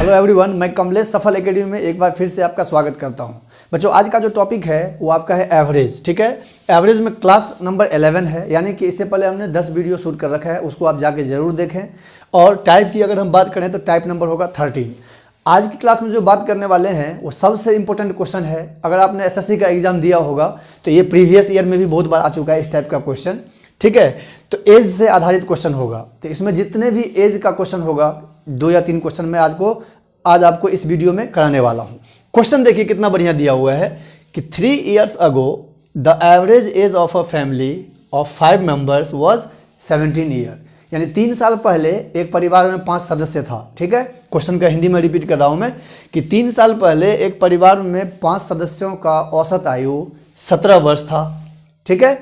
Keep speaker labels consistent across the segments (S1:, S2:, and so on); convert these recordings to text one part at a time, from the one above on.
S1: Hello everyone, मैं कमलेश सफल academy में एक बार फिर से आपका स्वागत करता हूं। बच्चों, आज का जो टॉपिक है वो आपका है एवरेज। ठीक है, एवरेज में क्लास नंबर 11 है, यानी कि इससे पहले हमने 10 वीडियो शूट कर रखा है, उसको आप जाके जरूर देखें। और टाइप की अगर हम बात करें तो टाइप नंबर होगा 13। आज की क्लास में जो बात करने वाले हैं वो सबसे इंपॉर्टेंट क्वेश्चन है। अगर आपने एसएससी का एग्जाम दिया होगा तो ये प्रीवियस ईयर में भी बहुत बार आ चुका है इस टाइप का क्वेश्चन। ठीक है, तो एज से आधारित क्वेश्चन होगा। तो इसमें जितने भी एज का क्वेश्चन होगा, 2 या 3 क्वेश्चन मैं आज आपको इस वीडियो में कराने वाला हूं। क्वेश्चन देखिए कितना बढ़िया दिया हुआ है कि 3 years ago the average age of a family of 5 members was 17 year। यानी 3 साल पहले एक परिवार में 5 सदस्य था। ठीक है, क्वेश्चन का हिंदी में रिपीट कर रहा हूं मैं कि 3 साल पहले एक परिवार में 5 सदस्यों का औसत आयु 17 वर्ष था। ठीक है,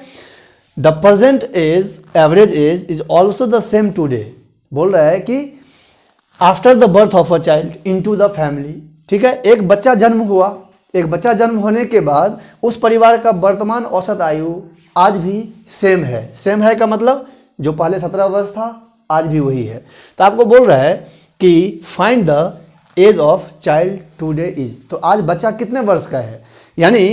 S1: the present age average age is also the same today. बोल रहा है कि after the birth of a child into the family. ठीक है, एक बच्चा जन्म हुआ, एक बच्चा जन्म होने के बाद उस परिवार का वर्तमान औसत आयु आज भी सेम है। सेम है का मतलब जो पहले 17 वर्ष था आज भी वही है। तो आपको बोल रहा है कि find the age of child today is. तो आज बच्चा कितने वर्ष का है। यानी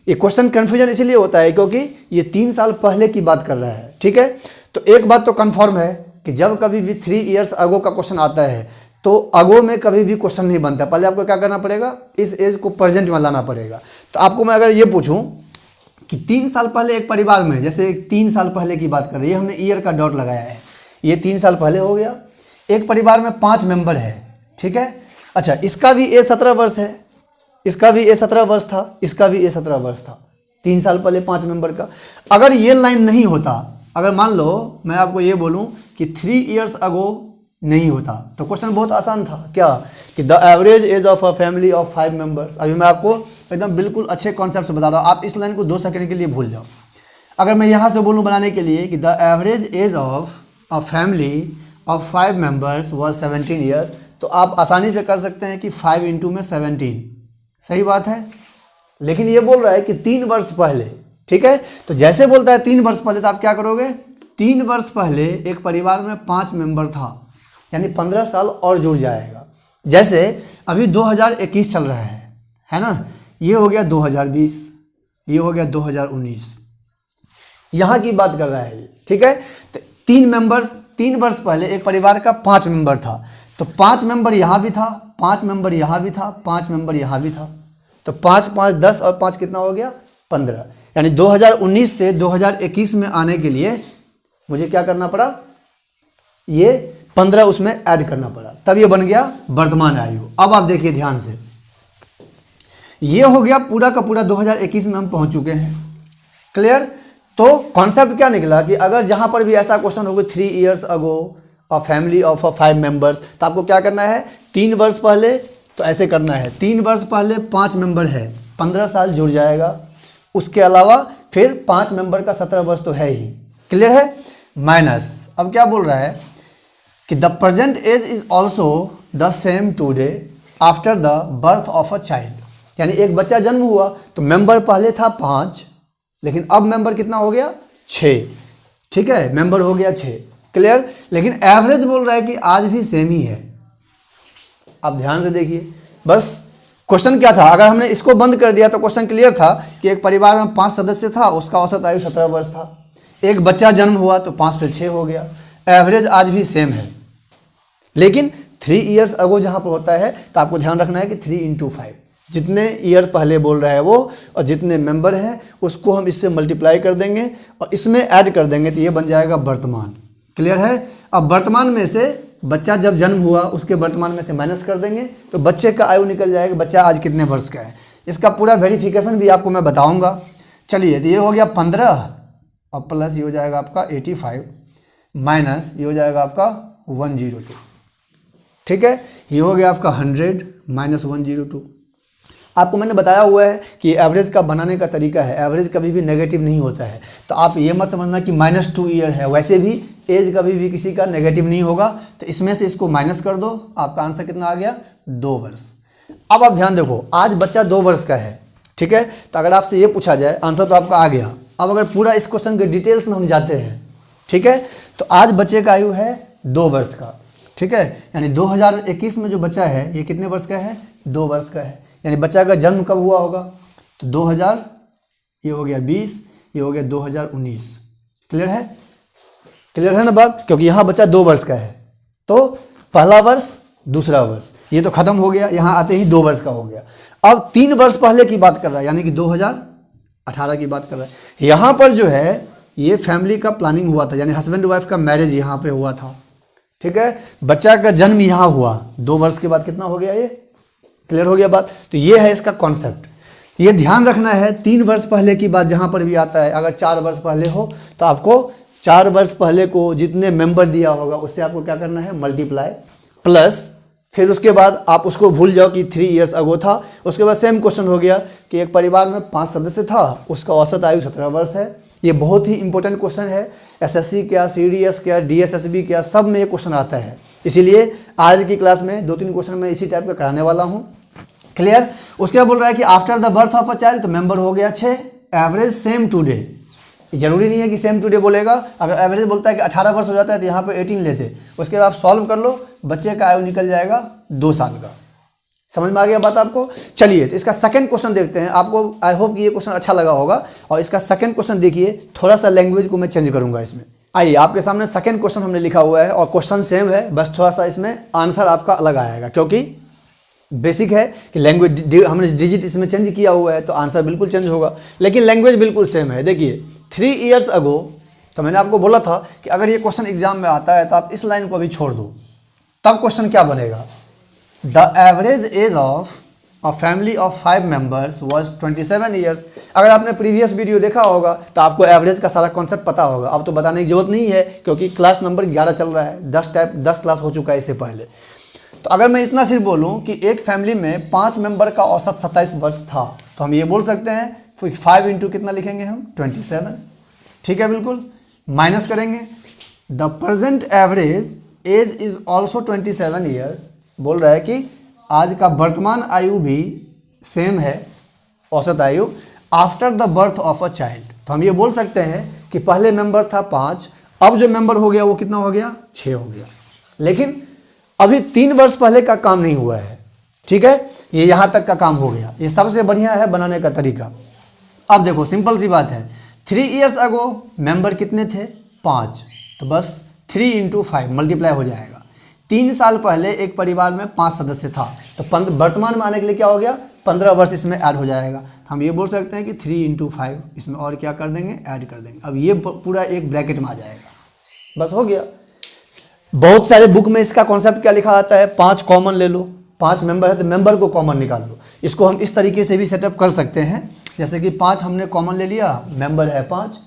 S1: ये क्वेश्चन कन्फ्यूजन इसीलिए होता है क्योंकि ये 3 साल पहले की बात कर रहा है। ठीक है, तो एक बात तो कन्फर्म है कि जब कभी भी 3 years अगो का क्वेश्चन आता है तो अगो में कभी भी क्वेश्चन नहीं बनता। पहले आपको क्या करना पड़ेगा, इस एज को प्रेजेंट में लाना पड़ेगा। तो आपको मैं अगर ये पूछूं कि 3 साल पहले एक परिवार में, जैसे 3 साल पहले की बात कर रही है, हमने ईयर का डॉट लगाया है, ये 3 साल पहले हो गया। एक परिवार में 5 मेंबर है। ठीक है, अच्छा, इसका भी एज 17 वर्ष है, इसका भी एज 17 वर्ष था, इसका भी एज 17 वर्ष था। 3 साल पहले 5 मेंबर का। अगर ये लाइन नहीं होता, अगर मान लो मैं आपको ये बोलूं कि 3 years अगो नहीं होता, तो क्वेश्चन बहुत आसान था। क्या कि the average age of a family of 5 members। अभी मैं आपको एकदम बिल्कुल अच्छे कॉन्सेप्ट से बता रहा हूँ, आप इस लाइन को 2 सेकंड के लिए भूल जाओ। अगर मैं यहाँ से बोलूँ बनाने के लिए कि the average age of a family of 5 members was 17 years, तो आप आसानी से कर सकते हैं कि 5 into में 17। सही बात है, लेकिन ये बोल रहा है कि 3 वर्ष पहले। ठीक है, तो जैसे बोलता है 3 वर्ष पहले, तो आप क्या करोगे, 3 वर्ष पहले एक परिवार में 5 मेंबर था, यानी 15 साल और जुड़ जाएगा। जैसे अभी 2021 चल रहा है ना, ये हो गया 2020, ये हो गया 2019, यहाँ की बात कर रहा है ये। ठीक है, तो 3 वर्ष पहले एक परिवार का 5 मेंबर था, तो 5 मेंबर यहाँ भी था, 5 मेंबर यहाँ भी था, 5 मेंबर यहाँ भी था। तो 5 5 10 और 5 कितना हो गया, 15। यानी 2019 से 2021 में आने के लिए मुझे क्या करना पड़ा, ये 15 उसमें ऐड करना पड़ा, तब ये बन गया वर्तमान आयु। अब आप देखिए ध्यान से, ये हो गया पूरा का पूरा 2021 में हम पहुंच चुके हैं। क्लियर। तो कॉन्सेप्ट क्या निकला कि अगर जहां पर भी ऐसा क्वेश्चन होगा 3 years ago a family of 5 members, तो आपको क्या करना है, 3 वर्ष पहले, तो ऐसे करना है, 3 वर्ष पहले 5 मेंबर है, 15 साल जुड़ जाएगा, उसके अलावा फिर 5 मेंबर का 17 वर्ष तो है ही। क्लियर है, माइनस, अब क्या बोल रहा है कि the present age is also the same today after the birth of a child. यानी एक बच्चा जन्म हुआ तो मेंबर पहले था 5, लेकिन अब मेंबर कितना हो गया, 6। ठीक है, मेंबर हो गया 6। क्लियर, लेकिन एवरेज बोल रहा है कि आज भी सेम ही है। आप ध्यान से देखिए, बस क्वेश्चन क्या था, अगर हमने इसको बंद कर दिया तो क्वेश्चन क्लियर था कि एक परिवार में 5 सदस्य था, उसका औसत आयु 17 वर्ष था, एक बच्चा जन्म हुआ तो 5 से 6 हो गया, एवरेज आज भी सेम है। लेकिन 3 years अगो जहां पर होता है तो आपको ध्यान रखना है कि 3 into 5, जितने ईयर पहले बोल रहा है वो और जितने मेंबर हैं उसको हम इससे मल्टीप्लाई कर देंगे और इसमें ऐड कर देंगे, तो ये बन जाएगा वर्तमान। क्लियर है। अब वर्तमान में से बच्चा जब जन्म हुआ उसके वर्तमान में से माइनस कर देंगे तो बच्चे का आयु निकल जाएगा, बच्चा आज कितने वर्ष का है। इसका पूरा वेरिफिकेशन भी आपको मैं बताऊंगा। चलिए, तो ये हो गया 15 और प्लस ये हो जाएगा आपका 85 माइनस ये हो जाएगा आपका 102। ठीक है, ये हो गया आपका 100 माइनस 102। आपको मैंने बताया हुआ है कि एवरेज का बनाने का तरीका है, एवरेज कभी भी नेगेटिव नहीं होता है। तो आप ये मत समझना कि -2 ईयर है, वैसे भी एज कभी भी किसी का नेगेटिव नहीं होगा। तो इसमें से इसको माइनस कर दो, आपका आंसर कितना आ गया, 2 वर्ष। अब आप ध्यान देखो, आज बच्चा 2 वर्ष का है। ठीक है, तो अगर आपसे ये पूछा जाए, आंसर तो आपका आ गया। अब अगर पूरा इस क्वेश्चन के डिटेल्स में हम जाते हैं, ठीक है, तो आज बच्चे का आयु है 2 वर्ष का। ठीक है, यानी 2021 में जो बच्चा है ये कितने वर्ष का है, 2 वर्ष का है। यानी बच्चा का जन्म कब हुआ होगा, तो 2000, ये हो गया 20, ये हो गया 2019। क्लियर है, क्लियर है ना बात, क्योंकि यहाँ बच्चा 2 वर्ष का है, तो पहला वर्ष दूसरा वर्ष ये तो खत्म हो गया, यहाँ आते ही 2 वर्ष का हो गया। अब 3 वर्ष पहले की बात कर रहा है, यानी कि 2018 की बात कर रहा है। यहाँ पर जो है ये फैमिली का प्लानिंग हुआ था, यानी हस्बैंड वाइफ का मैरिज यहाँ पे हुआ था। ठीक है, बच्चा का जन्म यहाँ हुआ, 2 वर्ष के बाद कितना हो गया, ये क्लियर हो गया बात। तो ये है इसका कॉन्सेप्ट, ये ध्यान रखना है। 3 वर्ष पहले की बात जहाँ पर भी आता है, अगर 4 वर्ष पहले हो तो आपको 4 वर्ष पहले को जितने मेंबर दिया होगा उससे आपको क्या करना है, मल्टीप्लाई, प्लस फिर उसके बाद आप उसको भूल जाओ कि 3 इयर्स अगो था। उसके बाद सेम क्वेश्चन हो गया कि एक परिवार में 5 सदस्य था, उसका औसत आयु 17 वर्ष है। ये बहुत ही इंपॉर्टेंट क्वेश्चन है, एसएससी क्या, सीडीएस क्या, डीएसएसबी क्या, सब में ये क्वेश्चन आता है। इसीलिए आज की क्लास में 2-3 क्वेश्चन मैं इसी टाइप का कराने वाला हूँ। क्लियर। उसके बाद बोल रहा है कि after the birth of a child, तो मेंबर हो गया 6, एवरेज सेम टुडे। जरूरी नहीं है कि सेम टुडे बोलेगा, अगर एवरेज बोलता है कि 18 वर्ष हो जाता है तो यहाँ पे 18 लेते, उसके बाद आप सॉल्व कर लो, बच्चे का आयु निकल जाएगा 2 साल का। समझ में आ गया बात आपको। चलिए तो इसका सेकंड क्वेश्चन देखते हैं। आपको आई होप कि ये क्वेश्चन अच्छा लगा होगा। और इसका सेकंड क्वेश्चन देखिए, थोड़ा सा लैंग्वेज को मैं चेंज करूंगा इसमें। आइए आपके सामने सेकंड क्वेश्चन हमने लिखा हुआ है और क्वेश्चन सेम है, बस थोड़ा सा इसमें आंसर आपका अलग आएगा, क्योंकि बेसिक है कि लैंग्वेज हमने डिजिट इसमें चेंज किया हुआ है तो आंसर बिल्कुल चेंज होगा, लेकिन लैंग्वेज बिल्कुल सेम है। देखिए 3 इयर्स अगो, तो मैंने आपको बोला था कि अगर ये क्वेश्चन एग्जाम में आता है तो आप इस लाइन को अभी छोड़ दो, तब क्वेश्चन क्या बनेगा, the average age of a family of 5 members was 27 years. अगर आपने प्रीवियस वीडियो देखा होगा तो आपको एवरेज का सारा कॉन्सेप्ट पता होगा। अब तो बताने की जरूरत नहीं है, क्योंकि क्लास नंबर 11 चल रहा है, 10 क्लास हो चुका है इससे पहले। तो अगर मैं इतना सिर्फ बोलूं कि एक फैमिली में 5 मेंबर का औसत 27 वर्ष था, तो हम ये बोल सकते हैं 5 इंटू कितना लिखेंगे हम, 27। ठीक है, बिल्कुल माइनस करेंगे। The present average age is also 27 year. बोल रहा है कि आज का वर्तमान आयु भी सेम है, औसत आयु, after the birth of a child. तो हम ये बोल सकते हैं कि पहले मेंबर था 5, अब जो मेंबर हो गया वो कितना हो गया, 6 हो गया। लेकिन अभी 3 वर्ष पहले का काम नहीं हुआ है। ठीक है, ये यहाँ तक का काम हो गया। ये सबसे बढ़िया है बनाने का तरीका। अब देखो सिंपल सी बात है, 3 इयर्स अगो मेंबर कितने थे, 5, तो बस 3 इंटू 5 मल्टीप्लाई हो जाएगा। 3 साल पहले एक परिवार में 5 सदस्य था, तो वर्तमान में आने के लिए क्या हो गया, 15 वर्ष इसमें ऐड हो जाएगा। हम ये बोल सकते हैं कि 3 इंटू 5 इसमें और क्या कर देंगे, ऐड कर देंगे। अब ये पूरा एक ब्रैकेट में आ जाएगा, बस हो गया। बहुत सारे बुक में इसका कॉन्सेप्ट क्या लिखा आता है, 5 कॉमन ले लो, 5 मेंबर है तो मेंबर को कॉमन निकाल लो। इसको हम इस तरीके से भी सेटअप कर सकते हैं, जैसे कि 5 हमने कॉमन ले लिया, मेंबर है 5,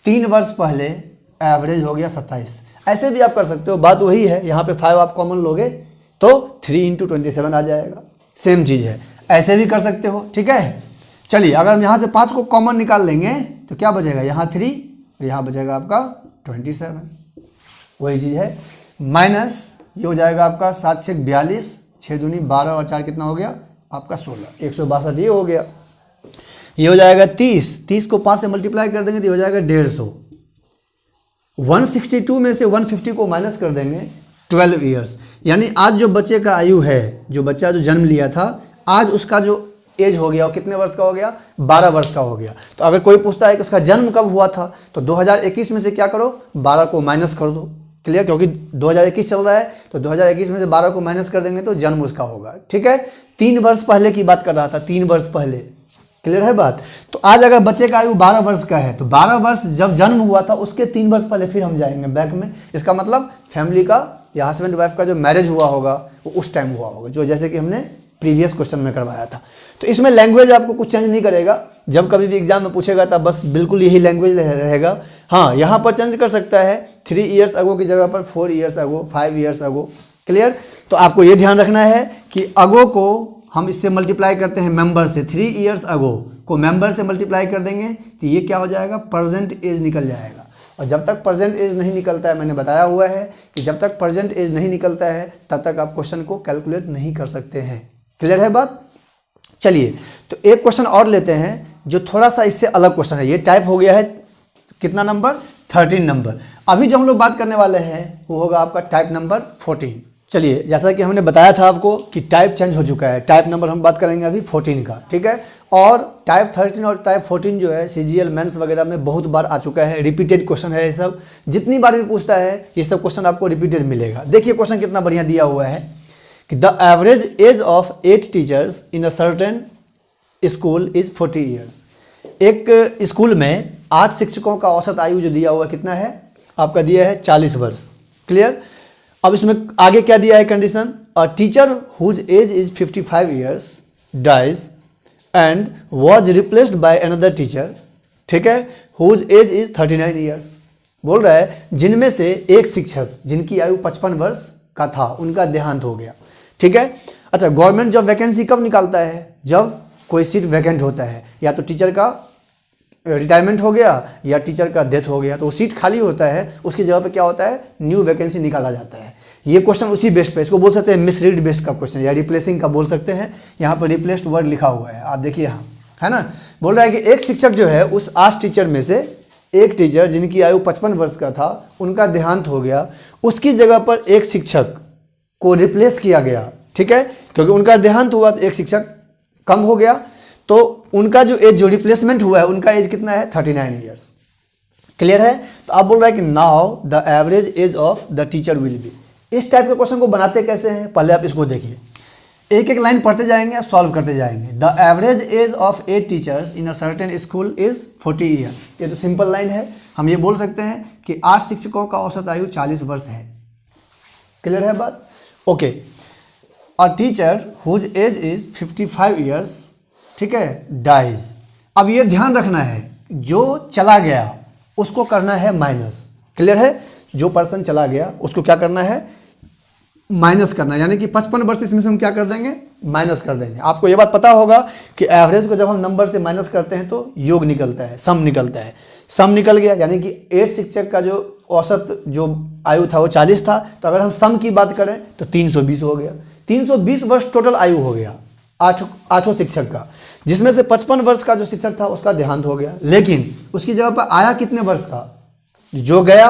S1: 3 वर्ष पहले एवरेज हो गया 27। ऐसे भी आप कर सकते हो, बात वही है। यहाँ पे 5 आप कॉमन लोगे तो 3 इंटू 27 आ जाएगा, सेम चीज़ है। ऐसे भी कर सकते हो, ठीक है। चलिए अगर हम यहाँ से 5 को कॉमन निकाल लेंगे तो क्या बचेगा, यहाँ 3 और यहाँ बचेगा आपका 27, वही चीज़ है। माइनस ये हो जाएगा आपका 7 6 42, 6 दूनी 12 और 4 कितना हो गया आपका 16, 162 ये हो गया। ये हो जाएगा 30 को 5 से मल्टीप्लाई कर देंगे तो हो जाएगा 150। 162 में से 150 को माइनस कर देंगे, 12 ईयर्स। यानी आज जो बच्चे का आयु है, जो बच्चा जो जन्म लिया था, आज उसका जो एज हो गया वो कितने वर्ष का हो गया, 12 वर्ष का हो गया। तो अगर कोई पूछता है कि उसका जन्म कब हुआ था, तो 2021 में से क्या करो, 12 को माइनस कर दो। क्लियर, क्योंकि 2021 चल रहा है तो 2021 में से 12 को माइनस कर देंगे तो जन्म उसका होगा। ठीक है, 3 वर्ष पहले की बात कर रहा था, 3 वर्ष पहले। क्लियर है बात। तो आज अगर बच्चे का आयु 12 वर्ष का है तो 12 वर्ष जब जन्म हुआ था उसके 3 वर्ष पहले फिर हम जाएंगे बैक में। इसका मतलब फैमिली का या हस्बैंड वाइफ का जो मैरिज हुआ होगा वो उस टाइम हुआ होगा, जो जैसे कि हमने प्रीवियस क्वेश्चन में करवाया था। तो इसमें लैंग्वेज आपको कुछ चेंज नहीं करेगा, जब कभी भी एग्जाम में पूछेगा तब बस बिल्कुल यही लैंग्वेज रहेगा। हाँ, यहाँ पर चेंज कर सकता है, 3 इयर्स अगो की जगह पर 4 years ago, 5 years ago. Clear. तो आपको ये ध्यान रखना है कि अगो को हम इससे मल्टीप्लाई करते हैं मेंबर से, 3 इयर्स अगो को मेंबर से मल्टीप्लाई कर देंगे तो ये क्या हो जाएगा, प्रेजेंट एज निकल जाएगा। और जब तक प्रेजेंट एज नहीं निकलता है, मैंने बताया हुआ है कि जब तक प्रेजेंट एज नहीं निकलता है तब तक आप क्वेश्चन को कैलकुलेट नहीं कर सकते हैं। क्लियर है बात। चलिए तो एक क्वेश्चन और लेते हैं जो थोड़ा सा इससे अलग क्वेश्चन है। ये टाइप हो गया है कितना नंबर, 13 नंबर। अभी जो हम लोग बात करने वाले हैं वो होगा आपका टाइप नंबर 14। चलिए, जैसा कि हमने बताया था आपको कि टाइप चेंज हो चुका है। टाइप नंबर हम बात करेंगे अभी 14 का, ठीक है। और टाइप 13 और टाइप 14 जो है CGL मेंस वगैरह में बहुत बार आ चुका है, रिपीटेड क्वेश्चन है ये सब। जितनी बार भी पूछता है ये सब क्वेश्चन आपको रिपीटेड मिलेगा। देखिए क्वेश्चन कितना बढ़िया दिया हुआ है कि the average age of 8 teachers in a certain school is 40 years. एक स्कूल में 8 शिक्षकों का औसत आयु जो दिया हुआ कितना है, आपका दिया है 40 वर्ष। क्लियर। अब इसमें आगे क्या दिया है condition, a teacher whose age is 55 years dies and was replaced by another teacher, ठीक है, हुज एज इज 39 ईयर्स। बोल रहा है जिनमें से एक शिक्षक जिनकी आयु 55 वर्ष का था उनका देहांत हो गया, ठीक है। अच्छा, गवर्नमेंट जब वैकेंसी कब निकालता है, जब कोई सीट वैकेंट होता है, या तो टीचर का रिटायरमेंट हो गया या टीचर का डेथ हो गया, तो वो सीट खाली होता है, उसकी जगह पे क्या होता है, न्यू वैकेंसी निकाला जाता है। ये क्वेश्चन उसी बेस पे, इसको बोल सकते हैं मिसरीड बेस्ड का क्वेश्चन या रिप्लेसिंग का बोल सकते हैं। यहाँ पर रिप्लेस्ड वर्ड लिखा हुआ है, आप देखिए यहाँ, है ना। बोल रहा है कि एक शिक्षक जो है उस 8 टीचर में से एक टीचर जिनकी आयु 55 वर्ष का था उनका देहांत हो गया, उसकी जगह पर एक शिक्षक को रिप्लेस किया गया, ठीक है। क्योंकि उनका देहांत हुआ तो एक शिक्षक कम हो गया, तो उनका जो एज, जो रिप्लेसमेंट हुआ है, उनका एज कितना है, 39 ईयर्स। क्लियर है। तो आप बोल रहा है कि now the average age of the teacher will be. इस टाइप के क्वेश्चन को बनाते कैसे हैं, पहले आप इसको देखिए, एक एक लाइन पढ़ते जाएंगे, सॉल्व करते जाएंगे। The average age of 8 teachers in a certain school is 40 years. ये तो सिंपल लाइन है, हम ये बोल सकते हैं कि 8 शिक्षकों का औसत आयु 40 वर्ष है। क्लियर है बात, okay. A teacher whose age is 55 years, ठीक है, डाइज। अब ये ध्यान रखना है, जो चला गया उसको करना है माइनस। क्लियर है, जो पर्सन चला गया उसको क्या करना है, माइनस करना है। यानी कि 55 वर्ष इसमें से हम क्या कर देंगे, माइनस कर देंगे। आपको ये बात पता होगा कि एवरेज को जब हम नंबर से माइनस करते हैं तो योग निकलता है, सम निकलता है। सम निकल गया, यानी कि 8 शिक्षक का जो औसत जो आयु था वो 40 था, तो अगर हम सम की बात करें तो 320 हो गया। 320 वर्ष टोटल आयु हो गया आठों शिक्षक का, जिसमें से 55 वर्ष का जो शिक्षक था उसका देहांत हो गया। लेकिन उसकी जगह पर आया कितने वर्ष का, जो गया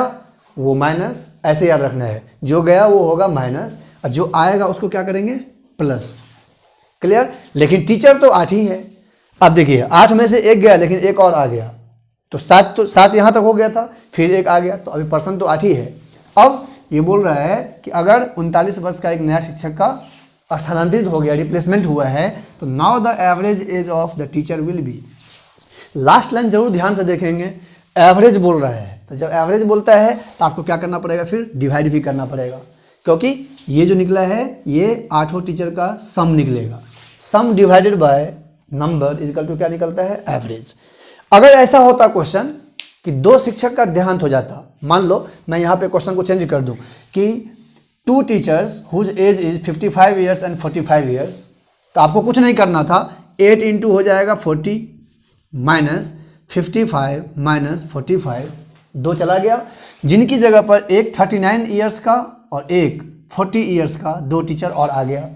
S1: वो माइनस, ऐसे याद रखना है, जो गया वो होगा माइनस और जो आएगा उसको क्या करेंगे, प्लस। क्लियर। लेकिन टीचर तो 8 ही है। अब देखिए 8 में से एक गया लेकिन एक और आ गया, तो 7 यहाँ तक हो गया था, फिर एक आ गया, तो अभी पर्सन तो 8 ही है। अब ये बोल रहा है कि अगर 39 वर्ष का एक नया शिक्षक का स्थानांतरित हो गया, रिप्लेसमेंट हुआ है, तो now the average age of the teacher will be. Last line जरूर ध्यान से देखेंगे, एवरेज बोल रहा है, तो जब एवरेज बोलता है तो आपको क्या करना पड़ेगा, फिर डिवाइड भी करना पड़ेगा, क्योंकि ये जो निकला है ये 8 टीचर का सम निकलेगा। Sum divided by number is equal to क्या निकलता है, एवरेज। अगर ऐसा होता क्वेश्चन कि 2 शिक्षक का देहांत हो जाता, मान लो मैं यहाँ पे क्वेश्चन को चेंज कर दूं कि 2 teachers whose age is 55 years and 45 years, तो आपको कुछ नहीं करना था, 8 इंटू हो जाएगा 40 माइनस 55 माइनस 45, 2 चला गया, जिनकी जगह पर एक 39 ईयर्स का और एक 40 ईयर्स का 2 टीचर और आ गया,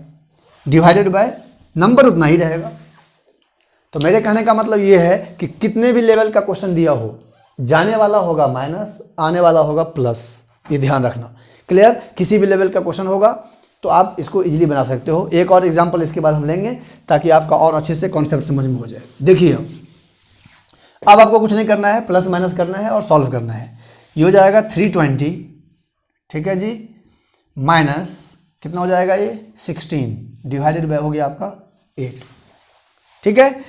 S1: डिवाइडेड बाय नंबर उतना ही रहेगा। तो मेरे कहने का मतलब ये है कि कितने भी लेवल का क्वेश्चन दिया हो, जाने वाला होगा माइनस, आने वाला होगा प्लस, ये ध्यान रखना। क्लियर। किसी भी लेवल का क्वेश्चन होगा तो आप इसको इजीली बना सकते हो। एक और एग्जांपल इसके बाद हम लेंगे ताकि आपका और अच्छे से कॉन्सेप्ट समझ में हो जाए। देखिए अब आपको कुछ नहीं करना है, प्लस माइनस करना है और सॉल्व करना है। ये हो जाएगा 320, ठीक है जी, माइनस कितना हो जाएगा ये 16, डिवाइडेड बाय हो गया आपका 8, ठीक है।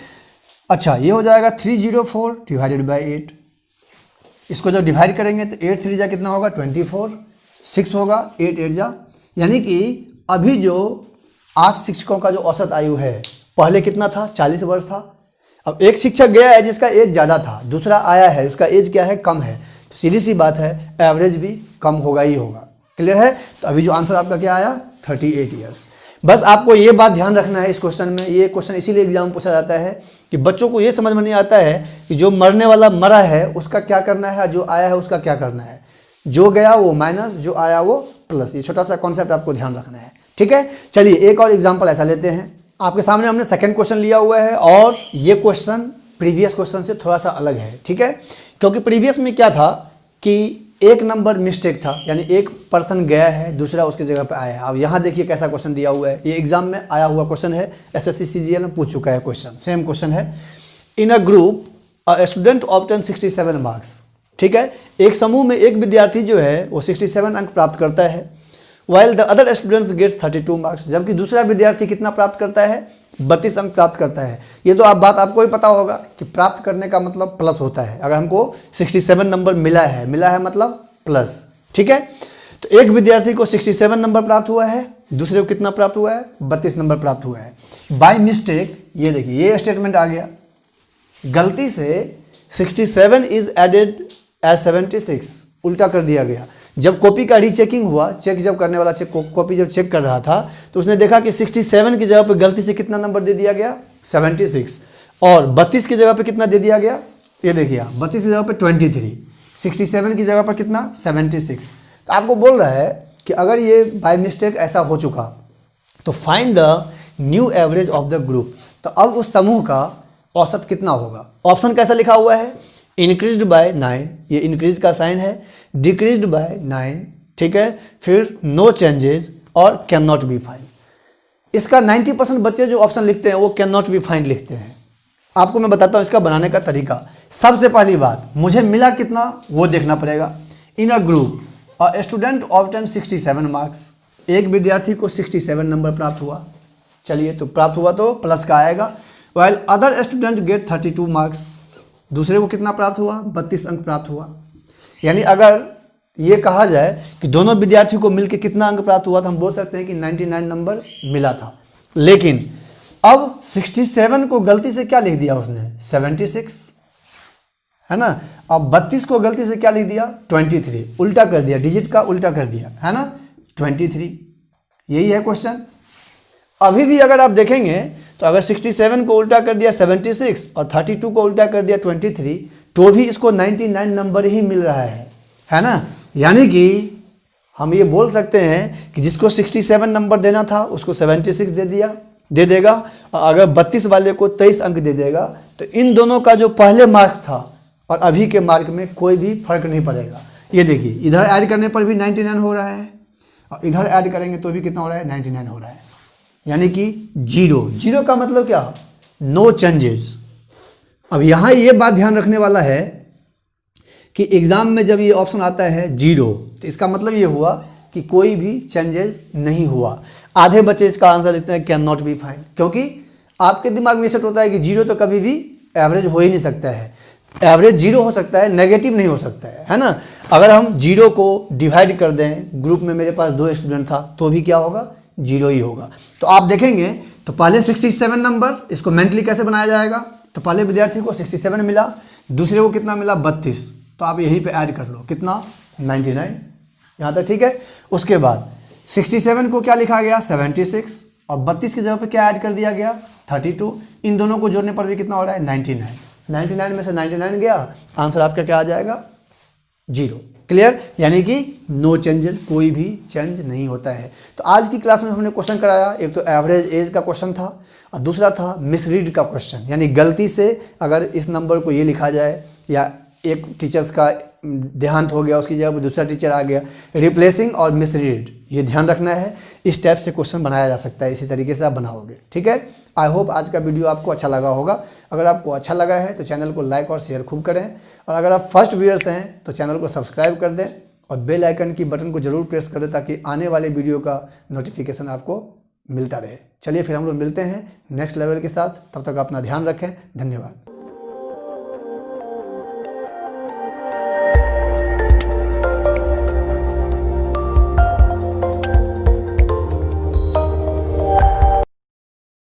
S1: अच्छा ये हो जाएगा 304 डिवाइडेड बाय 8। इसको जब डिवाइड करेंगे तो 8 3 जा कितना होगा 24, 6 होगा, 8 8 जा, यानी कि अभी जो 8 शिक्षकों का जो औसत आयु है, पहले कितना था, 40 वर्ष था। अब एक शिक्षक गया है जिसका एज ज़्यादा था, दूसरा आया है उसका एज क्या है, कम है, तो सीधी सी बात है एवरेज भी कम होगा ही होगा। क्लियर है। तो अभी जो आंसर आपका क्या आया, 38 ईयर्स। बस आपको ये बात ध्यान रखना है इस क्वेश्चन में। ये क्वेश्चन इसीलिए एग्जाम में पूछा जाता है कि बच्चों को ये समझ में नहीं आता है कि जो मरने वाला मरा है उसका क्या करना है, जो आया है उसका क्या करना है। जो गया वो माइनस, जो आया वो प्लस। ये छोटा सा कॉन्सेप्ट आपको ध्यान रखना है, ठीक है। चलिए एक और एग्जाम्पल ऐसा लेते हैं। आपके सामने हमने सेकंड क्वेश्चन लिया हुआ है और ये क्वेश्चन प्रीवियस क्वेश्चन से थोड़ा सा अलग है, ठीक है। क्योंकि प्रीवियस में क्या था कि एक नंबर मिस्टेक था, यानी एक पर्सन गया है, दूसरा उसकी जगह पे आया है। अब यहाँ देखिए कैसा क्वेश्चन दिया हुआ है, ये एग्जाम में आया हुआ क्वेश्चन है, एसएससी सीजीएल में पूछ चुका है क्वेश्चन, सेम क्वेश्चन है। In a group a student obtain 67 marks, ठीक है, एक समूह में एक विद्यार्थी जो है वो 67 अंक प्राप्त करता है, while the other students gets 32 marks, जबकि दूसरा विद्यार्थी कितना प्राप्त करता है, 32 अंक प्राप्त करता है। ये तो आप बात आपको ही पता होगा कि प्राप्त करने का मतलब प्लस होता है। अगर हमको 67 नंबर मिला है मतलब प्लस, ठीक है। तो एक विद्यार्थी को 67 नंबर प्राप्त हुआ है, दूसरे को कितना प्राप्त हुआ है, 32 नंबर प्राप्त हुआ है। बाय मिस्टेक, ये देखिए ये स्टेटमेंट आ गया, गलती से 67 इज एडेड एज 76, उल्टा कर दिया गया। जब कॉपी का रीचेकिंग हुआ, चेक जब करने वाला कॉपी जब चेक कर रहा था, तो उसने देखा कि 67 की जगह पे गलती से कितना नंबर दे दिया गया, 76, और 32 की जगह पे कितना दे दिया गया, ये देखिए 32 की जगह पे 23, 67 की जगह पर कितना, 76। तो आपको बोल रहा है कि अगर ये बाय मिस्टेक ऐसा हो चुका तो find the new average of the group, तो अब उस समूह का औसत कितना होगा। ऑप्शन कैसा लिखा हुआ है, इंक्रीज्ड बाय 9, ये इंक्रीज का साइन है, डिक्रीज्ड बाय 9, ठीक है, फिर नो चेंजेस और कैन नॉट बी फाइंड। इसका 90% बच्चे जो ऑप्शन लिखते हैं वो कैन नॉट बी फाइंड लिखते हैं। आपको मैं बताता हूँ इसका बनाने का तरीका। सबसे पहली बात, मुझे मिला कितना वो देखना पड़ेगा। In a group a student obtain 67 marks, एक विद्यार्थी को 67 नंबर प्राप्त हुआ, चलिए तो प्राप्त हुआ तो प्लस का आएगा। While other student gate 32 marks, दूसरे को कितना प्राप्त हुआ, 32 अंक प्राप्त हुआ। यानी अगर ये कहा जाए कि दोनों विद्यार्थियों को मिलकर कितना अंक प्राप्त हुआ, तो हम बोल सकते हैं कि 99 नंबर मिला था। लेकिन अब 67 को गलती से क्या लिख दिया उसने, 76, है ना। अब 32 को गलती से क्या लिख दिया, 23, उल्टा कर दिया, डिजिट का उल्टा कर दिया, है ना, 23। यही है क्वेश्चन। अभी भी अगर आप देखेंगे तो अगर 67 को उल्टा कर दिया 76 और 32 को उल्टा कर दिया 23, तो भी इसको 99 नंबर ही मिल रहा है ना। यानी कि हम ये बोल सकते हैं कि जिसको 67 नंबर देना था उसको 76 दे देगा, और अगर 32 वाले को 23 अंक दे देगा, तो इन दोनों का जो पहले मार्क्स था और अभी के मार्क में कोई भी फर्क नहीं पड़ेगा। ये देखिए इधर ऐड करने पर भी 99 हो रहा है और इधर ऐड करेंगे तो भी कितना हो रहा है, 99 हो रहा है। यानी कि जीरो का मतलब क्या, नो चेंजेस। अब यहाँ ये बात ध्यान रखने वाला है कि एग्जाम में जब ये ऑप्शन आता है 0, तो इसका मतलब ये हुआ कि कोई भी चेंजेस नहीं हुआ। आधे बच्चे इसका आंसर लिखते हैं कैन नॉट बी फाइंड, क्योंकि आपके दिमाग में सेट होता है कि 0 तो कभी भी एवरेज हो ही नहीं सकता है। एवरेज 0 हो सकता है, नेगेटिव नहीं हो सकता है ना। अगर हम 0 को डिवाइड कर दें, ग्रुप में मेरे पास 2 स्टूडेंट था, तो भी क्या होगा, 0 ही होगा। तो आप देखेंगे तो पहले 67 नंबर, इसको मेंटली कैसे बनाया जाएगा, तो पहले विद्यार्थी को 67 मिला, दूसरे को कितना मिला, 32, तो आप यहीं पे ऐड कर लो, कितना, 99, यहाँ तक ठीक है। उसके बाद 67 को क्या लिखा गया, 76, और 32 की जगह पे क्या ऐड कर दिया गया, 32। इन दोनों को जोड़ने पर भी कितना हो रहा है, 99। 99 में से 99 गया, आंसर आपका क्या आ जाएगा, 0। क्लियर, यानी कि नो चेंजेस, कोई भी चेंज नहीं होता है। तो आज की क्लास में हमने क्वेश्चन कराया, एक तो एवरेज एज का क्वेश्चन था और दूसरा था मिसरीड का क्वेश्चन, यानी गलती से अगर इस नंबर को ये लिखा जाए, या एक टीचर्स का देहांत हो गया उसकी जगह पर दूसरा टीचर आ गया, रिप्लेसिंग और मिसरीड, ये ध्यान रखना है। इस टाइप से क्वेश्चन बनाया जा सकता है, इसी तरीके से आप बनाओगे, ठीक है। आई होप आज का वीडियो आपको अच्छा लगा होगा। अगर आपको अच्छा लगा है तो चैनल को लाइक और शेयर खूब करें, और अगर आप फर्स्ट व्यूअर्स हैं तो चैनल को सब्सक्राइब कर दें और बेल आइकन की बटन को जरूर प्रेस कर दें, ताकि आने वाले वीडियो का नोटिफिकेशन आपको मिलता रहे। चलिए फिर हम लोग मिलते हैं नेक्स्ट लेवल के साथ, तब तक अपना ध्यान रखें, धन्यवाद।